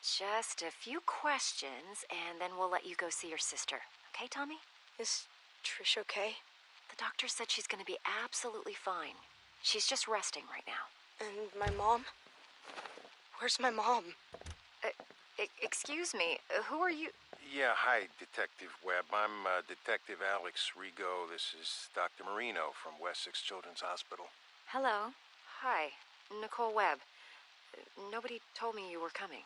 Just a few questions, and then we'll let you go see your sister. Okay, Tommy? Is Trish okay? The doctor said she's gonna be absolutely fine. She's just resting right now. And my mom? Where's my mom? Excuse me, who are you? Yeah, hi, Detective Webb. I'm Detective Alex Rigo. This is Dr. Marino from Wessex Children's Hospital. Hello. Hi, Nicole Webb. Nobody told me you were coming.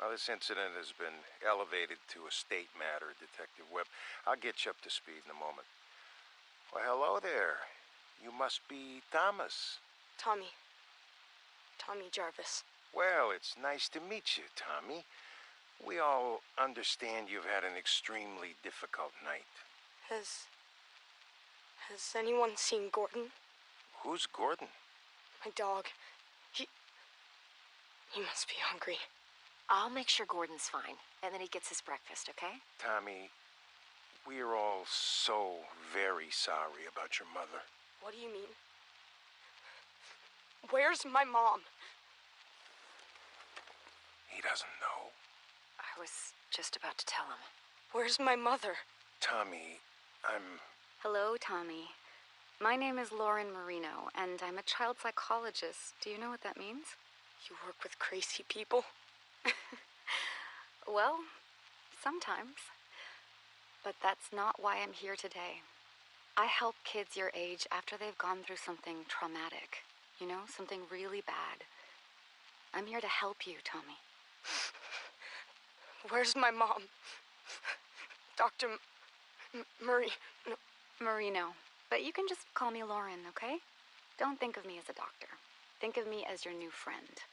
Well, this incident has been elevated to a state matter, Detective Webb. I'll get you up to speed in a moment. Well, hello there. You must be Thomas. Tommy Jarvis. Well, it's nice to meet you, Tommy. We all understand you've had an extremely difficult night. Has anyone seen Gordon? Who's Gordon? My dog. He must be hungry. I'll make sure Gordon's fine, and then he gets his breakfast, okay? Tommy, we're all so very sorry about your mother. What do you mean? Where's my mom? He doesn't know. I was just about to tell him. Where's my mother? Tommy, I'm... Hello, Tommy. My name is Lauren Marino, and I'm a child psychologist. Do you know what that means? You work with crazy people? Well, sometimes. But that's not why I'm here today. I help kids your age after they've gone through something traumatic. You know, something really bad. I'm here to help you, Tommy. Where's my mom? Dr. Marino. But you can just call me Lauren, okay? Don't think of me as a doctor. Think of me as your new friend.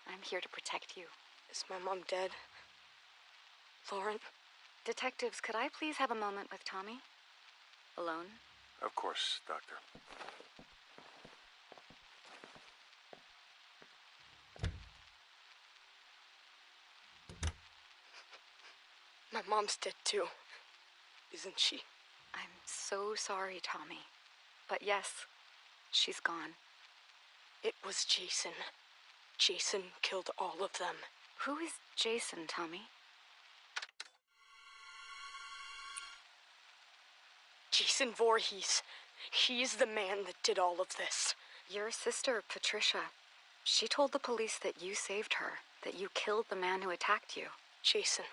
I'm here to protect you. Is my mom dead? Lauren? Detectives, could I please have a moment with Tommy? Alone? Of course, Doctor. My mom's dead too, isn't she? I'm so sorry, Tommy. But yes, she's gone. It was Jason. Jason killed all of them. Who is Jason, Tommy? Jason Voorhees. He's the man that did all of this. Your sister, Patricia. She told the police that you saved her, that you killed the man who attacked you. Jason.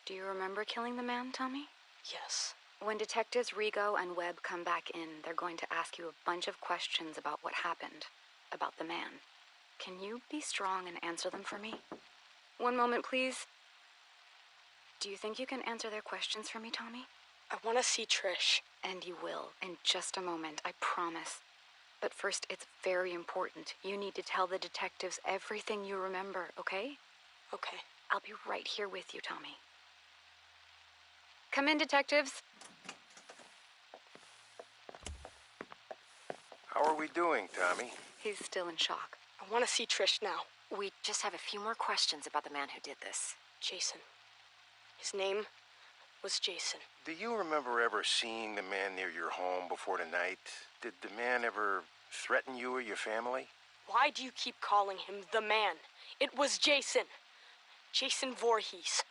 Do you remember killing the man, Tommy? Yes. When Detectives Rigo and Webb come back in, they're going to ask you a bunch of questions about what happened, about the man. Can you be strong and answer them for me? One moment, please. Do you think you can answer their questions for me, Tommy? I want to see Trish. And you will, in just a moment, I promise. But first, it's very important. You need to tell the detectives everything you remember, okay? Okay. I'll be right here with you, Tommy. Come in, detectives. How are we doing, Tommy? He's still in shock. I want to see Trish now. We just have a few more questions about the man who did this. Jason. His name was Jason. Do you remember ever seeing the man near your home before tonight? Did the man ever threaten you or your family? Why do you keep calling him the man? It was Jason. Jason Voorhees.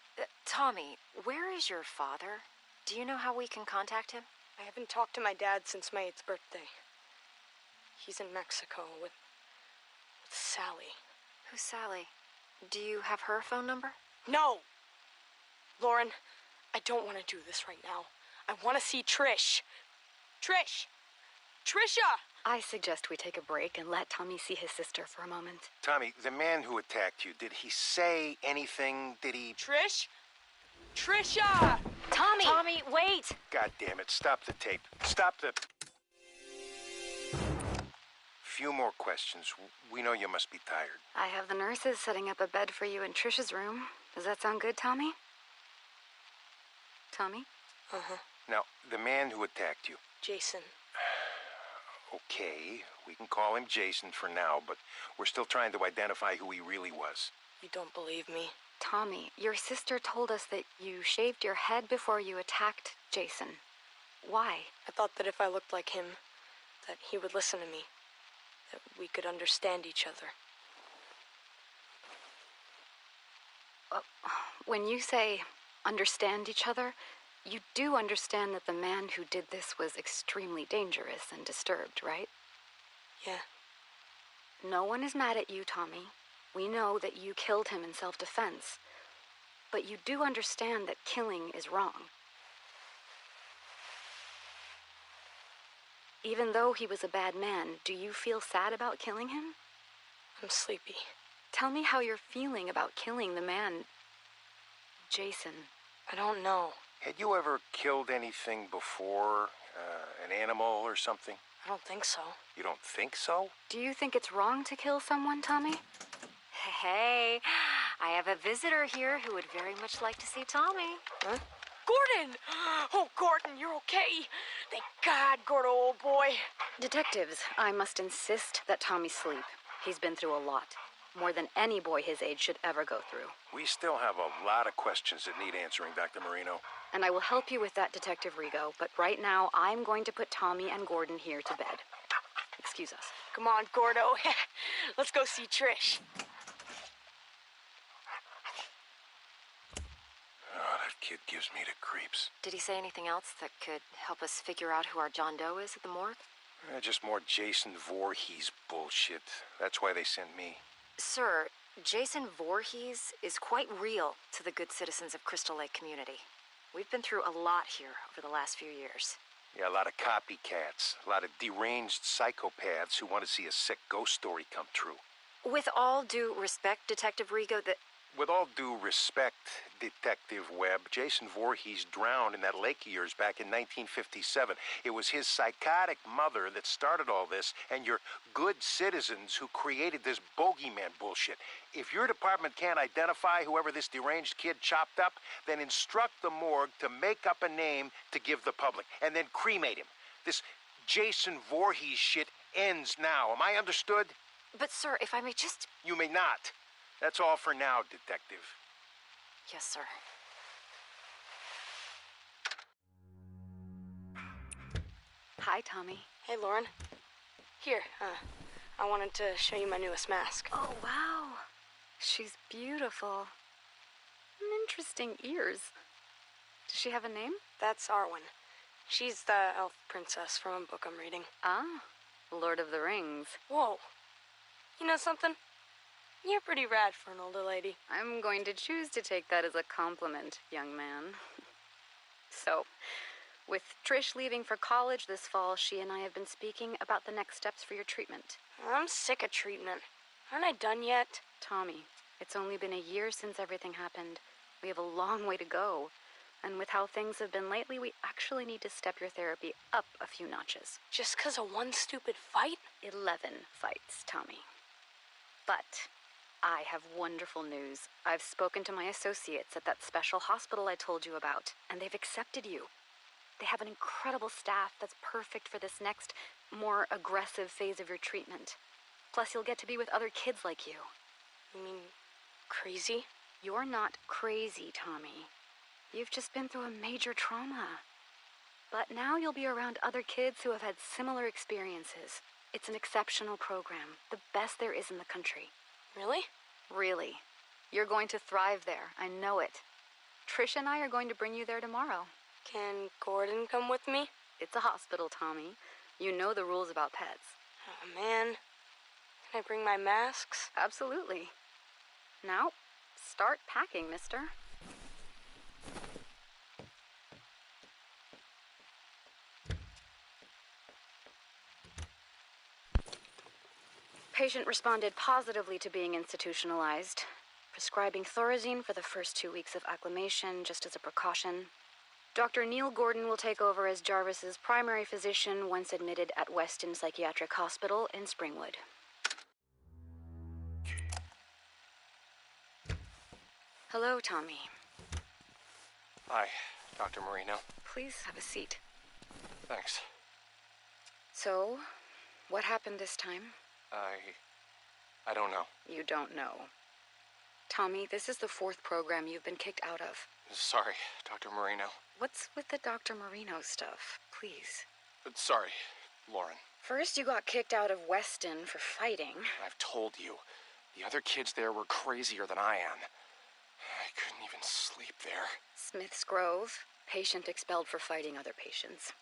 Tommy, where is your father? Do you know how we can contact him? I haven't talked to my dad since my 8th birthday. He's in Mexico with Sally. Who's Sally? Do you have her phone number? No! Lauren, I don't want to do this right now. I want to see Trish. Trish! Trisha! I suggest we take a break and let Tommy see his sister for a moment. Tommy, the man who attacked you, did he say anything? Did he... Trish? Trisha! Tommy! Tommy, wait! God damn it, stop the tape. Stop the... Few more questions. We know you must be tired. I have the nurses setting up a bed for you in Trish's room. Does that sound good, Tommy? Tommy? Uh-huh. Now, the man who attacked you. Jason. Okay, we can call him Jason for now, but we're still trying to identify who he really was. You don't believe me? Tommy, your sister told us that you shaved your head before you attacked Jason. Why? I thought that if I looked like him, that he would listen to me. That we could understand each other. When you say understand each other, you do understand that the man who did this was extremely dangerous and disturbed, right? Yeah. No one is mad at you, Tommy. We know that you killed him in self-defense. But you do understand that killing is wrong. Even though he was a bad man, do you feel sad about killing him? I'm sleepy. Tell me how you're feeling about killing the man, Jason. I don't know. Had you ever killed anything before? An animal or something? I don't think so. You don't think so? Do you think it's wrong to kill someone, Tommy? Hey, I have a visitor here who would very much like to see Tommy. Huh? Gordon! Oh, Gordon, you're okay. Thank God, Gordo, old boy. Detectives, I must insist that Tommy sleep. He's been through a lot. More than any boy his age should ever go through. We still have a lot of questions that need answering, Dr. Marino. And I will help you with that, Detective Rigo, but right now I'm going to put Tommy and Gordon here to bed. Excuse us. Come on, Gordo. Let's go see Trish. Oh, that kid gives me the creeps. Did he say anything else that could help us figure out who our John Doe is at the morgue? Just more Jason Voorhees bullshit. That's why they sent me. Sir, Jason Voorhees is quite real to the good citizens of Crystal Lake community. We've been through a lot here over the last few years. Yeah, a lot of copycats. A lot of deranged psychopaths who want to see a sick ghost story come true. With all due respect, Detective Rigo, With all due respect, Detective Webb, Jason Voorhees drowned in that lake of yours back in 1957. It was his psychotic mother that started all this, and your good citizens who created this bogeyman bullshit. If your department can't identify whoever this deranged kid chopped up, then instruct the morgue to make up a name to give the public, and then cremate him. This Jason Voorhees shit ends now. Am I understood? But sir, if I may just... You may not. That's all for now, Detective. Yes, sir. Hi, Tommy. Hey, Lauren. Here, I wanted to show you my newest mask. Oh, wow. She's beautiful. Interesting ears. Does she have a name? That's Arwen. She's the elf princess from a book I'm reading. Ah, Lord of the Rings. Whoa. You know something? You're pretty rad for an older lady. I'm going to choose to take that as a compliment, young man. So, with Trish leaving for college this fall, she and I have been speaking about the next steps for your treatment. I'm sick of treatment. Aren't I done yet? Tommy, it's only been a year since everything happened. We have a long way to go. And with how things have been lately, we actually need to step your therapy up a few notches. Just 'cause of one stupid fight? 11 fights, Tommy. But I have wonderful news. I've spoken to my associates at that special hospital I told you about, and they've accepted you. They have an incredible staff that's perfect for this next, more aggressive phase of your treatment. Plus, you'll get to be with other kids like you. You mean crazy? You're not crazy, Tommy. You've just been through a major trauma. But now you'll be around other kids who have had similar experiences. It's an exceptional program, the best there is in the country. Really? Really. You're going to thrive there. I know it. Trish and I are going to bring you there tomorrow. Can Gordon come with me? It's a hospital, Tommy. You know the rules about pets. Oh, man. Can I bring my masks? Absolutely. Now, start packing, mister. Patient responded positively to being institutionalized, prescribing Thorazine for the first 2 weeks of acclimation just as a precaution. Dr. Neil Gordon will take over as Jarvis's primary physician once admitted at Weston Psychiatric Hospital in Springwood. Hello, Tommy. Hi, Dr. Marino. Please have a seat. Thanks. So, what happened this time? I don't know. You don't know. Tommy, this is the 4th program you've been kicked out of. Sorry, Dr. Marino. What's with the Dr. Marino stuff? Please. Sorry, Lauren. First, you got kicked out of Weston for fighting. I've told you, the other kids there were crazier than I am. I couldn't even sleep there. Smith's Grove, patient expelled for fighting other patients.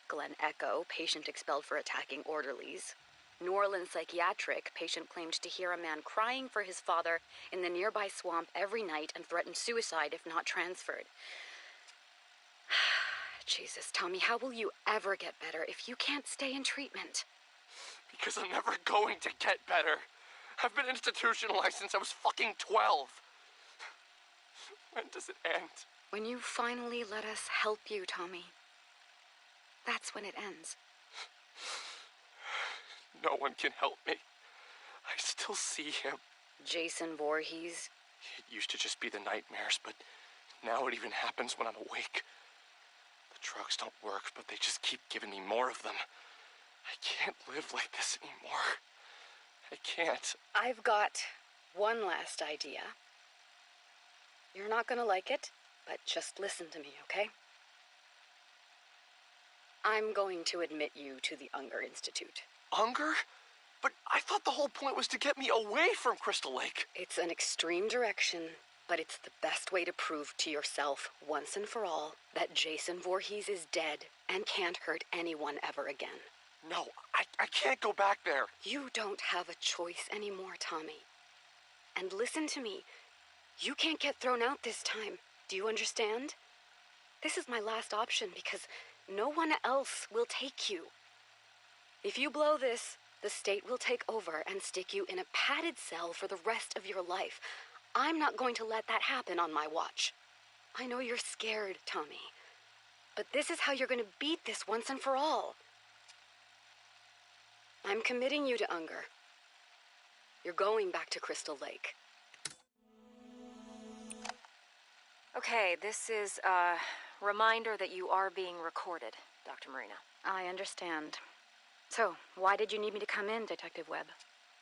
Glen Echo, patient expelled for attacking orderlies. New Orleans Psychiatric, patient claimed to hear a man crying for his father in the nearby swamp every night and threatened suicide if not transferred. Jesus, Tommy, how will you ever get better if you can't stay in treatment? Because I'm never going to get better. I've been institutionalized since I was fucking 12. When does it end? When you finally let us help you, Tommy. That's when it ends. No one can help me. I still see him. Jason Voorhees. It used to just be the nightmares, but now it even happens when I'm awake. The drugs don't work, but they just keep giving me more of them. I can't live like this anymore. I can't. I've got one last idea. You're not gonna like it, but just listen to me, okay? I'm going to admit you to the Unger Institute. Unger? But I thought the whole point was to get me away from Crystal Lake. It's an extreme direction, but it's the best way to prove to yourself, once and for all, that Jason Voorhees is dead and can't hurt anyone ever again. No, I can't go back there. You don't have a choice anymore, Tommy. And listen to me. You can't get thrown out this time. Do you understand? This is my last option because no one else will take you. If you blow this, the state will take over and stick you in a padded cell for the rest of your life. I'm not going to let that happen on my watch. I know you're scared, Tommy. But this is how you're going to beat this once and for all. I'm committing you to Unger. You're going back to Crystal Lake. Okay, this is a reminder that you are being recorded, Dr. Marino. I understand. So, why did you need me to come in, Detective Webb?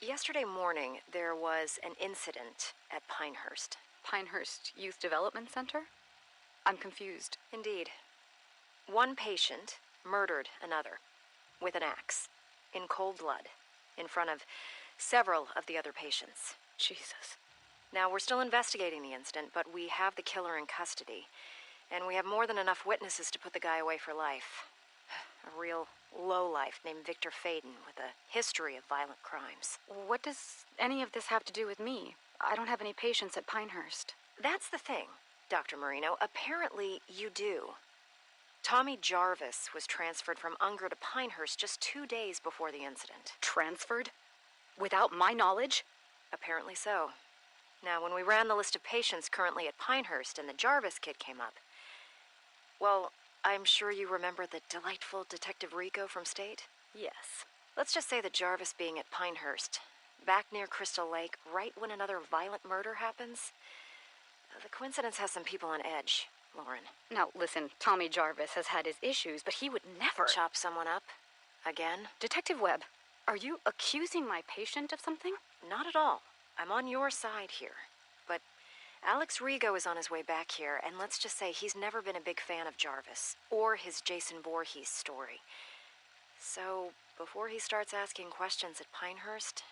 Yesterday morning, there was an incident at Pinehurst. Pinehurst Youth Development Center? I'm confused. Indeed. One patient murdered another with an axe, in cold blood, in front of several of the other patients. Jesus. Now, we're still investigating the incident, but we have the killer in custody, and we have more than enough witnesses to put the guy away for life. A real lowlife named Victor Faden with a history of violent crimes. What does any of this have to do with me? I don't have any patients at Pinehurst. That's the thing, Dr. Marino. Apparently, you do. Tommy Jarvis was transferred from Unger to Pinehurst just 2 days before the incident. Transferred? Without my knowledge? Apparently so. Now, when we ran the list of patients currently at Pinehurst and the Jarvis kid came up, well, I'm sure you remember the delightful Detective Rico from State? Yes. Let's just say that Jarvis being at Pinehurst, back near Crystal Lake, right when another violent murder happens, the coincidence has some people on edge, Lauren. Now, listen, Tommy Jarvis has had his issues, but he would never... Chop someone up? Again? Detective Webb, are you accusing my patient of something? Not at all. I'm on your side here. But Alex Rigo is on his way back here, and let's just say he's never been a big fan of Jarvis, or his Jason Voorhees story. So, before he starts asking questions at Pinehurst,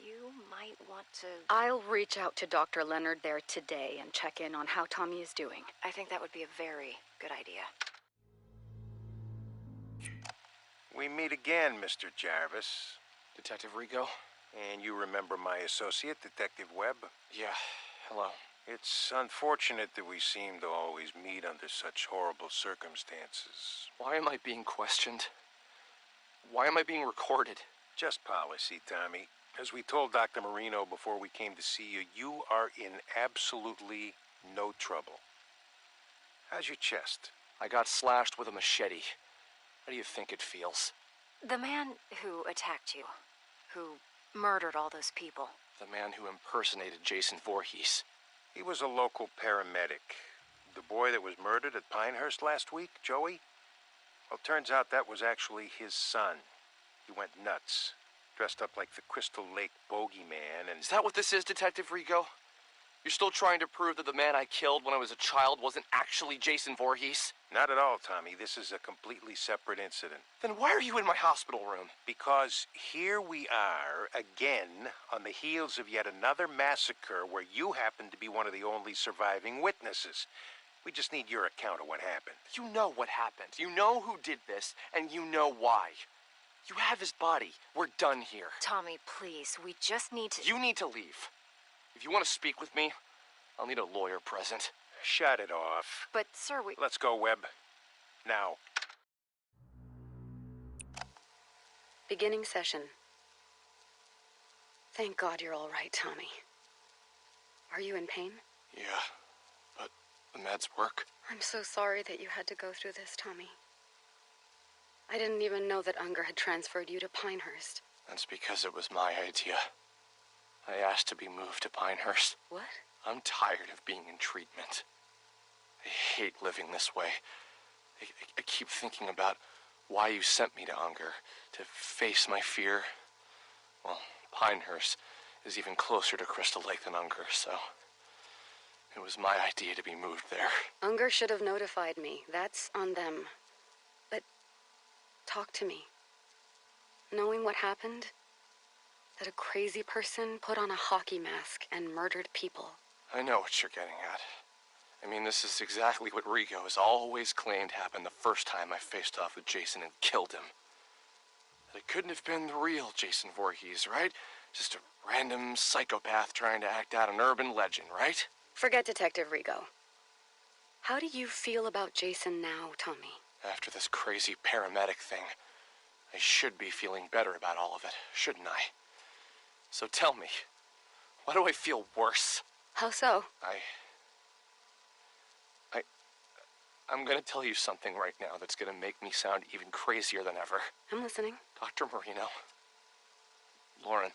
you might want to... I'll reach out to Dr. Leonard there today and check in on how Tommy is doing. I think that would be a very good idea. We meet again, Mr. Jarvis. Detective Rico? And you remember my associate, Detective Webb? Yeah, hello. It's unfortunate that we seem to always meet under such horrible circumstances. Why am I being questioned? Why am I being recorded? Just policy, Tommy. As we told Dr. Marino before we came to see you, you are in absolutely no trouble. How's your chest? I got slashed with a machete. How do you think it feels? The man who attacked you, who murdered all those people. The man who impersonated Jason Voorhees. He was a local paramedic. The boy that was murdered at Pinehurst last week, Joey? Well, turns out that was actually his son. He went nuts, dressed up like the Crystal Lake bogeyman and... Is that what this is, Detective Rigo? You're still trying to prove that the man I killed when I was a child wasn't actually Jason Voorhees? Not at all, Tommy. This is a completely separate incident. Then why are you in my hospital room? Because here we are, again, on the heels of yet another massacre where you happen to be one of the only surviving witnesses. We just need your account of what happened. You know what happened. You know who did this, and you know why. You have his body. We're done here. Tommy, please, we just need to... You need to leave. If you want to speak with me, I'll need a lawyer present. Shut it off. But, sir, we... Let's go, Webb. Now. Beginning session. Thank God you're all right, Tommy. Are you in pain? Yeah, but the meds work. I'm so sorry that you had to go through this, Tommy. I didn't even know that Unger had transferred you to Pinehurst. That's because it was my idea. I asked to be moved to Pinehurst. What? I'm tired of being in treatment. I hate living this way. I keep thinking about why you sent me to Unger, to face my fear. Well, Pinehurst is even closer to Crystal Lake than Unger, so it was my idea to be moved there. Unger should have notified me. That's on them. But talk to me. Knowing what happened, that a crazy person put on a hockey mask and murdered people. I know what you're getting at. I mean, this is exactly what Rigo has always claimed happened the first time I faced off with Jason and killed him. That it couldn't have been the real Jason Voorhees, right? Just a random psychopath trying to act out an urban legend, right? Forget Detective Rigo. How do you feel about Jason now, Tommy? After this crazy paramedic thing, I should be feeling better about all of it, shouldn't I? So tell me, why do I feel worse? How so? I'm gonna tell you something right now that's gonna make me sound even crazier than ever. I'm listening. Dr. Marino. Lauren.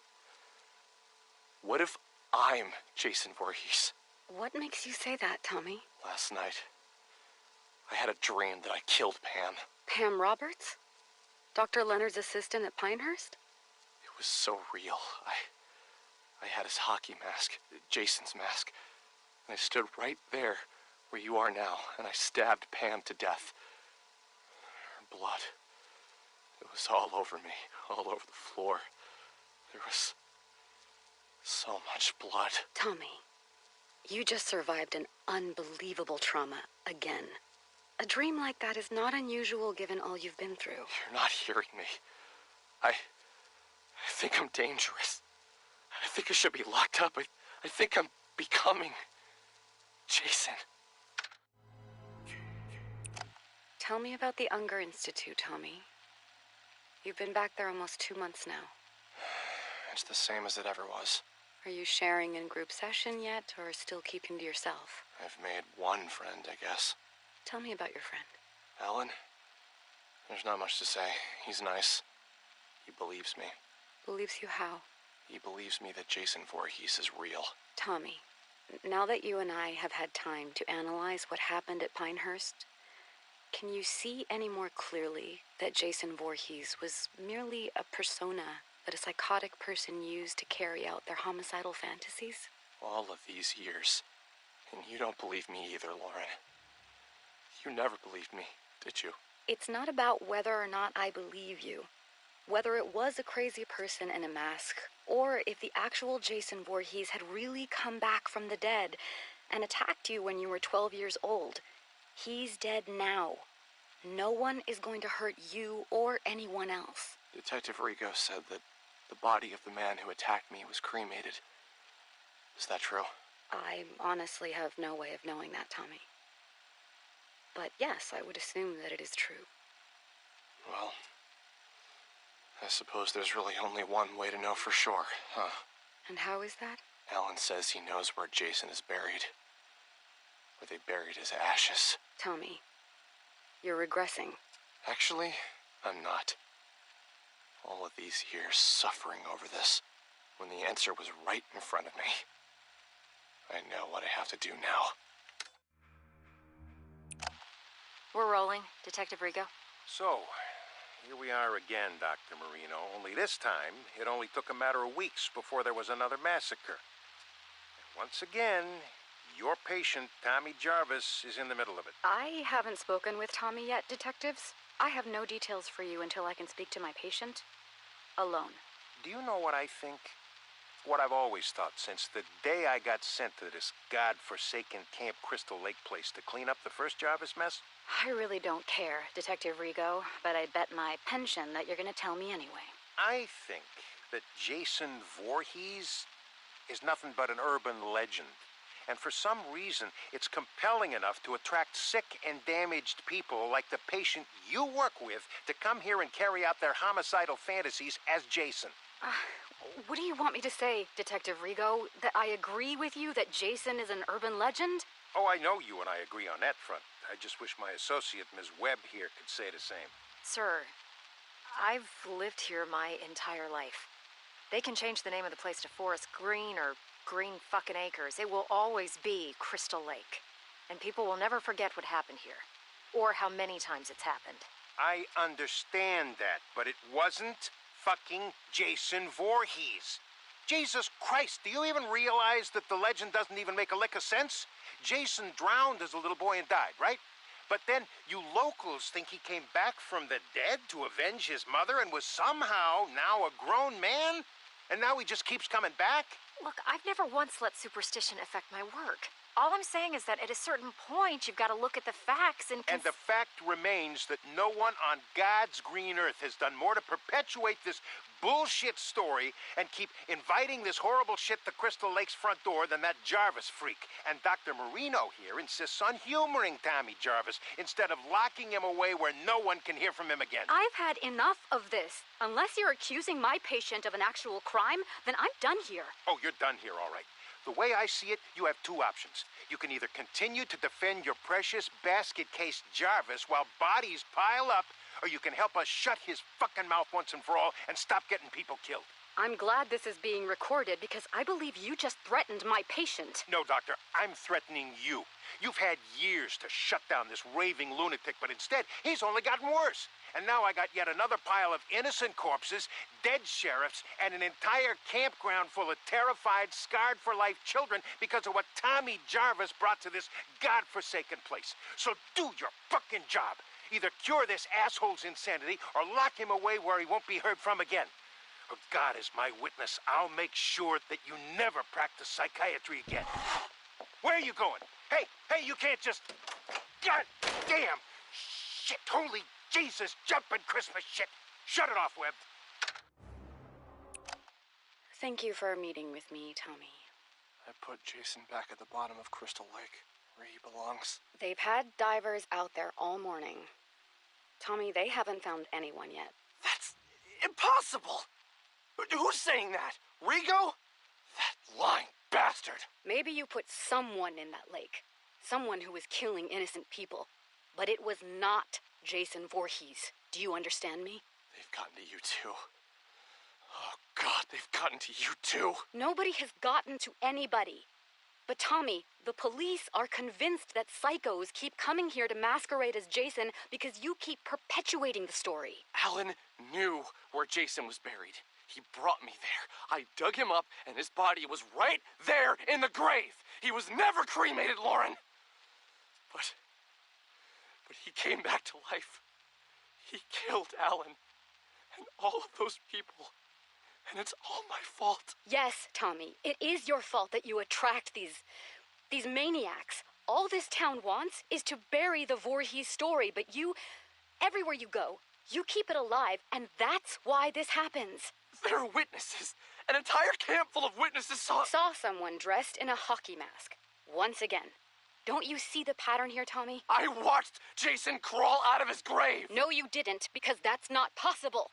What if I'm Jason Voorhees? What makes you say that, Tommy? Last night, I had a dream that I killed Pam. Pam Roberts? Dr. Leonard's assistant at Pinehurst? It was so real. I had his hockey mask, Jason's mask, and I stood right there where you are now, and I stabbed Pam to death. Her blood, it was all over me, all over the floor. There was so much blood. Tommy, you just survived an unbelievable trauma again. A dream like that is not unusual given all you've been through. You're not hearing me. I think I'm dangerous. I think I should be locked up. I think I'm becoming Jason. Tell me about the Unger Institute, Tommy. You've been back there almost 2 months now. It's the same as it ever was. Are you sharing in group session yet, or still keeping to yourself? I've made one friend, I guess. Tell me about your friend. Alan? There's not much to say. He's nice. He believes me. Believes you how? He believes me that Jason Voorhees is real. Tommy, now that you and I have had time to analyze what happened at Pinehurst, can you see any more clearly that Jason Voorhees was merely a persona that a psychotic person used to carry out their homicidal fantasies? All of these years. And you don't believe me either, Lauren. You never believed me, did you? It's not about whether or not I believe you. Whether it was a crazy person in a mask, or if the actual Jason Voorhees had really come back from the dead and attacked you when you were 12 years old. He's dead now. No one is going to hurt you or anyone else. Detective Rigo said that the body of the man who attacked me was cremated. Is that true? I honestly have no way of knowing that, Tommy. But yes, I would assume that it is true. Well, I suppose there's really only one way to know for sure, huh? And how is that? Alan says he knows where Jason is buried. Where they buried his ashes. Tommy, you're regressing. Actually, I'm not. All of these years suffering over this, when the answer was right in front of me. I know what I have to do now. We're rolling, Detective Rigo. So, here we are again, Dr. Marino. Only this time, it only took a matter of weeks before there was another massacre. Once again, your patient, Tommy Jarvis, is in the middle of it. I haven't spoken with Tommy yet, detectives. I have no details for you until I can speak to my patient alone. Do you know what I think? What I've always thought since the day I got sent to this godforsaken Camp Crystal Lake place to clean up the first Jarvis mess. I really don't care, Detective Rigo, but I'd bet my pension that you're gonna tell me anyway. I think that Jason Voorhees is nothing but an urban legend. And for some reason, it's compelling enough to attract sick and damaged people like the patient you work with to come here and carry out their homicidal fantasies as Jason. What do you want me to say, Detective Rigo? That I agree with you that Jason is an urban legend? Oh, I know you and I agree on that front. I just wish my associate, Ms. Webb, here could say the same. Sir, I've lived here my entire life. They can change the name of the place to Forest Green or Green fucking Acres. It will always be Crystal Lake. And people will never forget what happened here. Or how many times it's happened. I understand that, but it wasn't fucking Jason Voorhees. Jesus Christ, do you even realize that the legend doesn't even make a lick of sense? Jason drowned as a little boy and died, right? But then you locals think he came back from the dead to avenge his mother and was somehow now a grown man? And now he just keeps coming back? Look, I've never once let superstition affect my work. All I'm saying is that at a certain point, you've got to look at the facts and... And the fact remains that no one on God's green earth has done more to perpetuate this bullshit story and keep inviting this horrible shit to Crystal Lake's front door than that Jarvis freak. And Dr. Marino here insists on humoring Tommy Jarvis instead of locking him away where no one can hear from him again. I've had enough of this. Unless you're accusing my patient of an actual crime, then I'm done here. Oh, you're done here, all right. The way I see it, you have two options. You can either continue to defend your precious basket case Jarvis while bodies pile up, or you can help us shut his fucking mouth once and for all and stop getting people killed. I'm glad this is being recorded because I believe you just threatened my patient. No, Doctor, I'm threatening you. You've had years to shut down this raving lunatic, but instead, he's only gotten worse. And now I got yet another pile of innocent corpses, dead sheriffs, and an entire campground full of terrified, scarred-for-life children because of what Tommy Jarvis brought to this godforsaken place. So do your fucking job. Either cure this asshole's insanity or lock him away where he won't be heard from again. Oh, God is my witness. I'll make sure that you never practice psychiatry again. Where are you going? Hey, you can't just... God damn! Shit, holy Jesus, jumping Christmas shit! Shut it off, Webb. Thank you for meeting with me, Tommy. I put Jason back at the bottom of Crystal Lake, where he belongs. They've had divers out there all morning. Tommy, they haven't found anyone yet. That's impossible! Who's saying that? Rigo? That lying bastard! Maybe you put someone in that lake. Someone who was killing innocent people. But it was not Jason Voorhees. Do you understand me? They've gotten to you too. Oh, God, they've gotten to you too. Nobody has gotten to anybody. But Tommy, the police are convinced that psychos keep coming here to masquerade as Jason because you keep perpetuating the story. Alan knew where Jason was buried. He brought me there. I dug him up, and his body was right there in the grave. He was never cremated, Lauren. But he came back to life. He killed Alan and all of those people. And it's all my fault. Yes, Tommy, it is your fault that you attract these maniacs. All this town wants is to bury the Voorhees story, but everywhere you go, you keep it alive, and that's why this happens. There are witnesses. An entire camp full of witnesses saw someone dressed in a hockey mask. Once again. Don't you see the pattern here, Tommy? I watched Jason crawl out of his grave. No, you didn't, because that's not possible.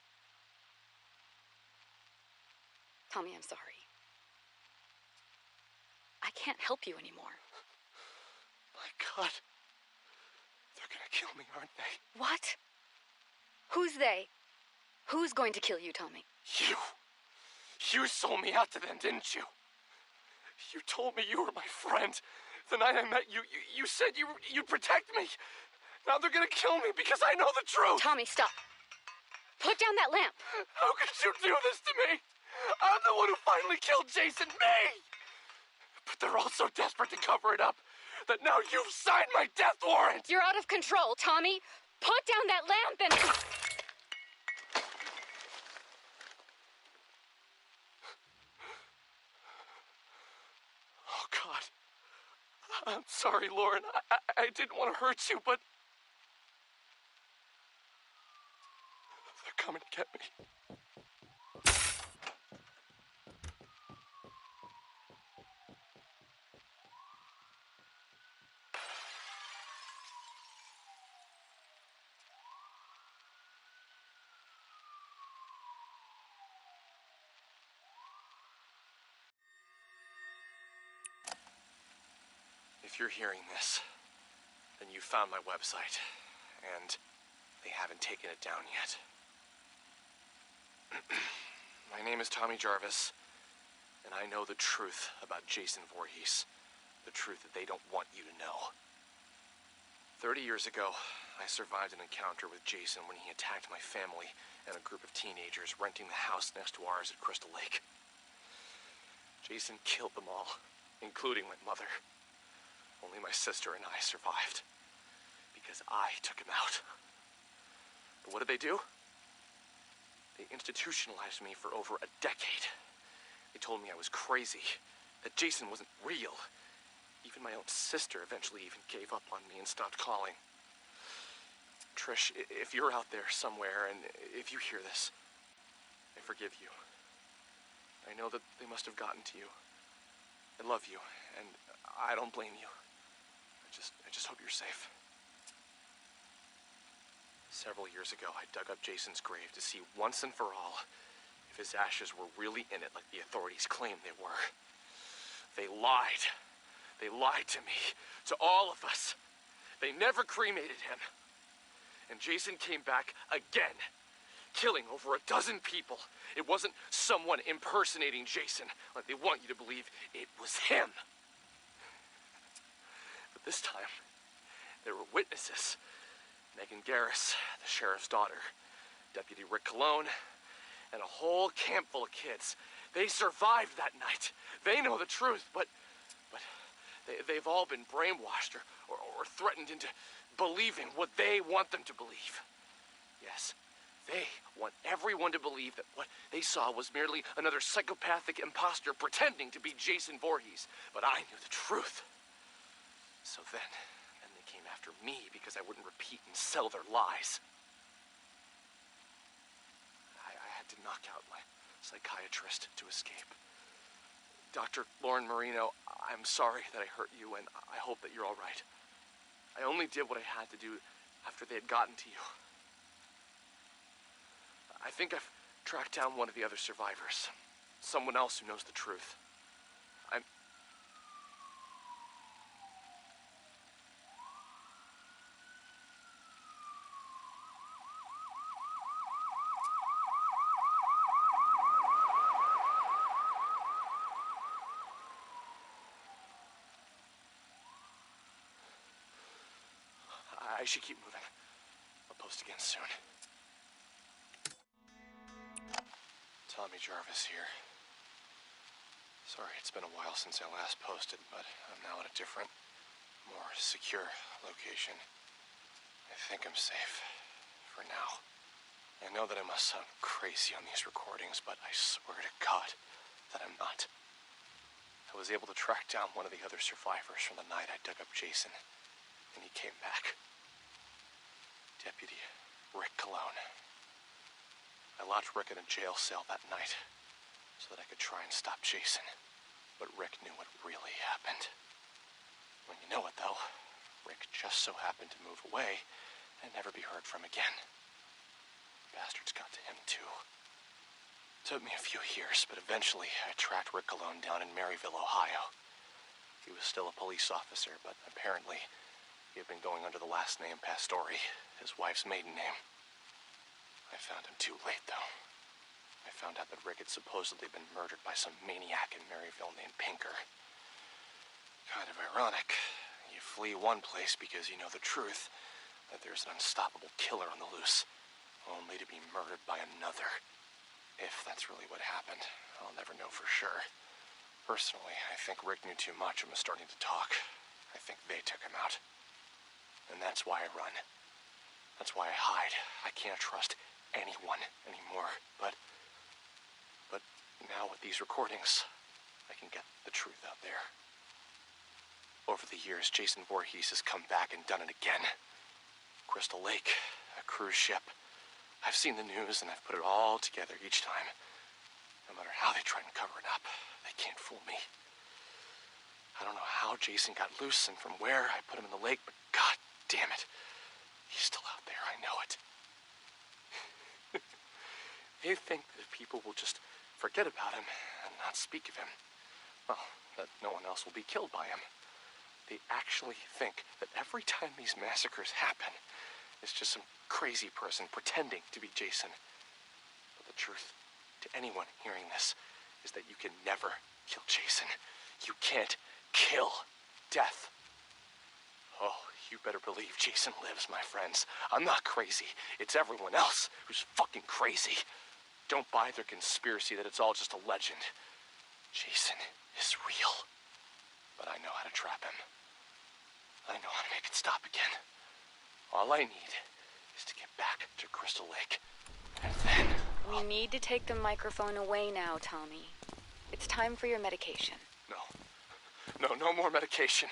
Tommy, I'm sorry. I can't help you anymore. My God. They're gonna kill me, aren't they? What? Who's they? Who's going to kill you, Tommy? You. You sold me out to them, didn't you? You told me you were my friend. The night I met you, you said you'd protect me. Now they're gonna kill me because I know the truth. Tommy, stop. Put down that lamp. How could you do this to me? I'm the one who finally killed Jason. Me! But they're all so desperate to cover it up that now you've signed my death warrant! You're out of control, Tommy! Put down that lamp and... Oh, God. I'm sorry, Lauren. I didn't want to hurt you, but... they're coming to get me. If you're hearing this, then you found my website, and they haven't taken it down yet. My name is Tommy Jarvis, and I know the truth about Jason Voorhees. The truth that they don't want you to know. 30 years ago, I survived an encounter with Jason when he attacked my family and a group of teenagers renting the house next to ours at Crystal Lake. Jason killed them all, including my mother. Only my sister and I survived, because I took him out. But what did they do? They institutionalized me for over a decade. They told me I was crazy, that Jason wasn't real. Even my own sister eventually even gave up on me and stopped calling. Trish, if you're out there somewhere, and if you hear this, I forgive you. I know that they must have gotten to you. I love you, and I don't blame you. I just hope you're safe. Several years ago, I dug up Jason's grave to see once and for all if his ashes were really in it like the authorities claimed they were. They lied. They lied to me, to all of us. They never cremated him. And Jason came back again, killing over a dozen people. It wasn't someone impersonating Jason like they want you to believe. It was him. But this time, there were witnesses. Megan Garris, the sheriff's daughter, Deputy Rick Colon, and a whole camp full of kids. They survived that night. They know the truth, but they've all been brainwashed or threatened into believing what they want them to believe. Yes, they want everyone to believe that what they saw was merely another psychopathic imposter pretending to be Jason Voorhees. But I knew the truth. So then they came after me because I wouldn't repeat and sell their lies. I had to knock out my psychiatrist to escape. Dr. Lauren Marino, I'm sorry that I hurt you, and I hope that you're all right. I only did what I had to do after they had gotten to you. I think I've tracked down one of the other survivors. Someone else who knows the truth. I should keep moving. I'll post again soon. Tommy Jarvis here. Sorry, it's been a while since I last posted, but I'm now at a different, more secure location. I think I'm safe. For now. I know that I must sound crazy on these recordings, but I swear to God that I'm not. I was able to track down one of the other survivors from the night I dug up Jason, and he came back. Deputy Rick Colon. I locked Rick in a jail cell that night so that I could try and stop Jason. But Rick knew what really happened. When you know it, though, Rick just so happened to move away and never be heard from again. Bastards got to him, too. It took me a few years, but eventually I tracked Rick Colon down in Maryville, Ohio. He was still a police officer, but apparently he had been going under the last name Pastore, his wife's maiden name. I found him too late, though. I found out that Rick had supposedly been murdered by some maniac in Maryville named Pinker. Kind of ironic. You flee one place because you know the truth, that there's an unstoppable killer on the loose, only to be murdered by another. If that's really what happened, I'll never know for sure. Personally, I think Rick knew too much and was starting to talk. I think they took him out. And that's why I run. That's why I hide. I can't trust anyone anymore. But now with these recordings, I can get the truth out there. Over the years, Jason Voorhees has come back and done it again. Crystal Lake, a cruise ship. I've seen the news and I've put it all together each time. No matter how they try and cover it up, they can't fool me. I don't know how Jason got loose and from where I put him in the lake, but god damn it. He's still out there, I know it. They think that people will just forget about him and not speak of him. Well, that no one else will be killed by him. They actually think that every time these massacres happen, it's just some crazy person pretending to be Jason. But the truth to anyone hearing this is that you can never kill Jason. You can't kill death. Oh, you better believe Jason lives, my friends. I'm not crazy. It's everyone else who's fucking crazy. Don't buy their conspiracy that it's all just a legend. Jason is real. But I know how to trap him. I know how to make it stop again. All I need is to get back to Crystal Lake. And then... We need to take the microphone away now, Tommy. It's time for your medication. No more medication.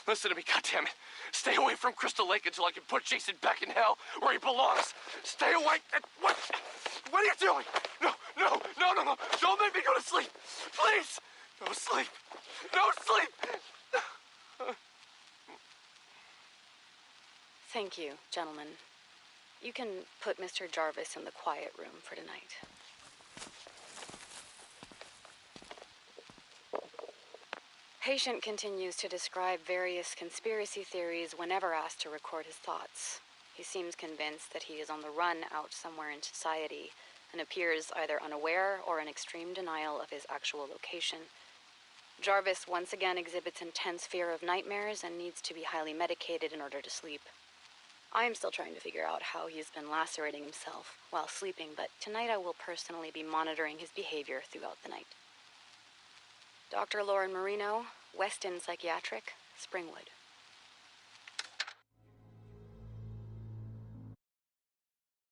Listen to me, goddammit. Stay away from Crystal Lake until I can put Jason back in hell where he belongs. Stay away. What are you doing? No. Don't make me go to sleep. Please. No sleep. No sleep. Thank you, gentlemen. You can put Mr. Jarvis in the quiet room for tonight. Patient continues to describe various conspiracy theories whenever asked to record his thoughts. He seems convinced that he is on the run out somewhere in society and appears either unaware or in extreme denial of his actual location. Jarvis once again exhibits intense fear of nightmares and needs to be highly medicated in order to sleep. I am still trying to figure out how he's been lacerating himself while sleeping, but tonight I will personally be monitoring his behavior throughout the night. Dr. Lauren Marino, Weston Psychiatric, Springwood.